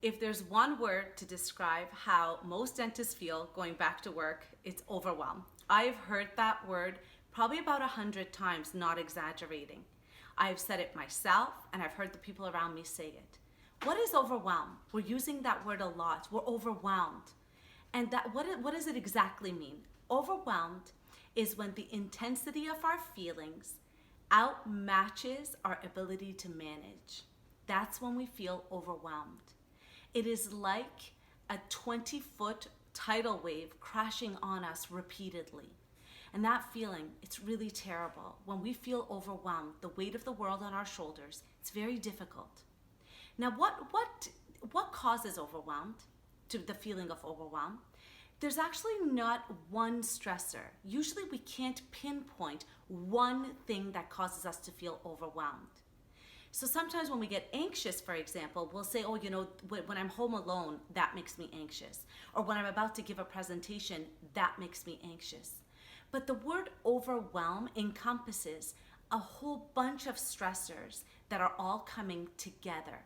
If there's one word to describe how most dentists feel going back to work, it's overwhelm. I've heard that word probably about 100 times, not exaggerating. I've said it myself and I've heard the people around me say it. What is overwhelm? We're using that word a lot. We're overwhelmed. And what does it exactly mean? Overwhelmed is when the intensity of our feelings outmatches our ability to manage. That's when we feel overwhelmed. It is like a 20-foot tidal wave crashing on us repeatedly. And that feeling, it's really terrible. When we feel overwhelmed, the weight of the world on our shoulders, it's very difficult. Now, what causes overwhelmed, to the feeling of overwhelm? There's actually not one stressor. Usually we can't pinpoint one thing that causes us to feel overwhelmed. So sometimes when we get anxious, for example, we'll say, oh, when I'm home alone, that makes me anxious. Or when I'm about to give a presentation, that makes me anxious. But the word overwhelm encompasses a whole bunch of stressors that are all coming together.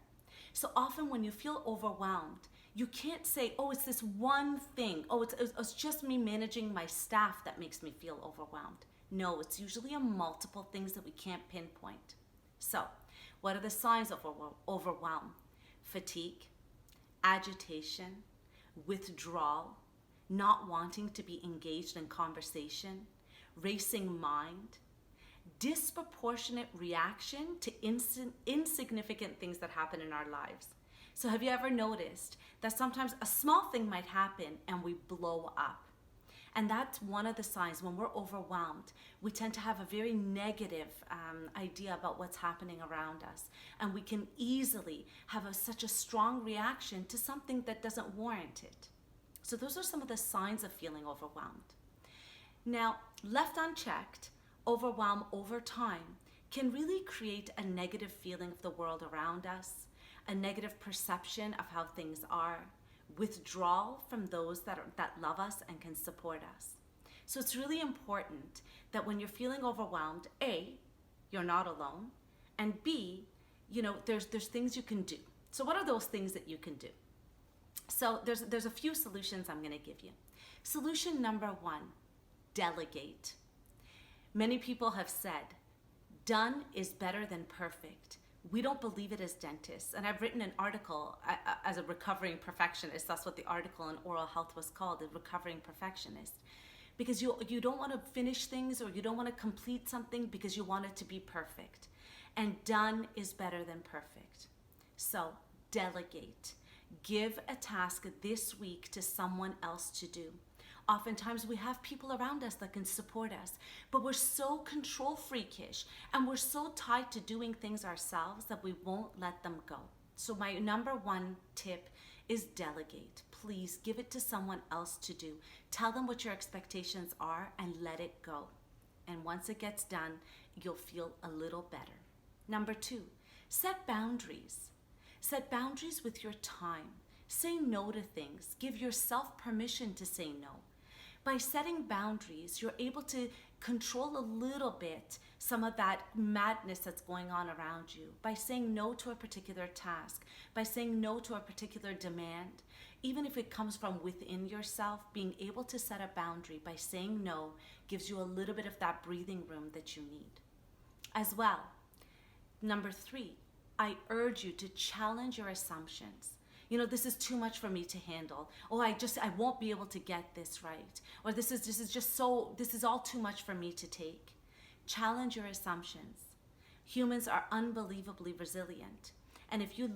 So often when you feel overwhelmed, you can't say, oh, it's this one thing. Oh, it's just me managing my staff that makes me feel overwhelmed. No, it's usually a multiple things that we can't pinpoint. So, what are the signs of overwhelm? Fatigue, agitation, withdrawal, not wanting to be engaged in conversation, racing mind, disproportionate reaction to insignificant things that happen in our lives. So have you ever noticed that sometimes a small thing might happen and we blow up? And that's one of the signs. When we're overwhelmed, we tend to have a very negative idea about what's happening around us. And we can easily have such a strong reaction to something that doesn't warrant it. So those are some of the signs of feeling overwhelmed. Now, left unchecked, overwhelm over time can really create a negative feeling of the world around us, a negative perception of how things are, withdrawal from those that love us and can support us. So it's really important that when you're feeling overwhelmed, A, you're not alone, and B, there's things you can do. So what are those things that you can do? So there's a few solutions I'm going to give you. Solution number one, delegate. Many people have said, done is better than perfect. We don't believe it as dentists. And I've written an article as a recovering perfectionist. That's what the article in Oral Health was called, the recovering perfectionist. Because you don't want to finish things or you don't want to complete something because you want it to be perfect. And done is better than perfect. So delegate. Give a task this week to someone else to do. Oftentimes we have people around us that can support us, but we're so control freakish and we're so tied to doing things ourselves that we won't let them go. So my number one tip is delegate. Please give it to someone else to do. Tell them what your expectations are and let it go. And once it gets done, you'll feel a little better. Number two, set boundaries. Set boundaries with your time. Say no to things. Give yourself permission to say no. By setting boundaries, you're able to control a little bit some of that madness that's going on around you. By saying no to a particular task, by saying no to a particular demand, even if it comes from within yourself, being able to set a boundary by saying no gives you a little bit of that breathing room that you need. As well, number three, I urge you to challenge your assumptions. This is too much for me to handle. Oh, I won't be able to get this right. Or this is all too much for me to take. Challenge your assumptions. Humans are unbelievably resilient. And if you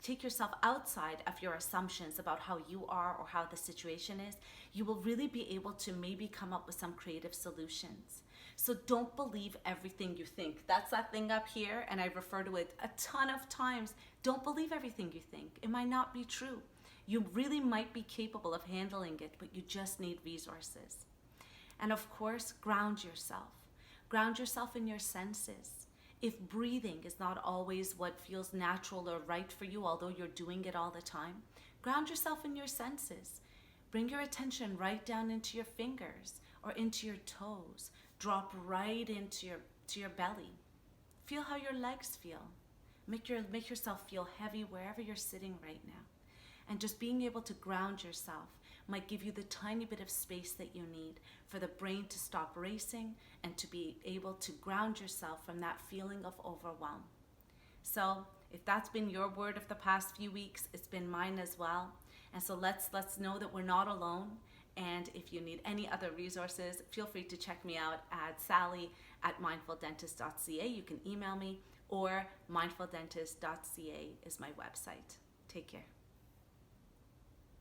take yourself outside of your assumptions about how you are or how the situation is, you will really be able to maybe come up with some creative solutions. So don't believe everything you think. That's that thing up here, and I refer to it a ton of times. Don't believe everything you think. It might not be true. You really might be capable of handling it, but you just need resources. And of course, ground yourself. Ground yourself in your senses. If breathing is not always what feels natural or right for you, although you're doing it all the time, ground yourself in your senses. Bring your attention right down into your fingers or into your toes. Drop right into your belly. Feel how your legs feel. Make yourself feel heavy wherever you're sitting right now. And just being able to ground yourself might give you the tiny bit of space that you need for the brain to stop racing and to be able to ground yourself from that feeling of overwhelm. So if that's been your word of the past few weeks, it's been mine as well. And so let's know that we're not alone. And if you need any other resources, feel free to check me out at sally@mindfuldentist.ca. You can email me, or mindfuldentist.ca is my website. Take care.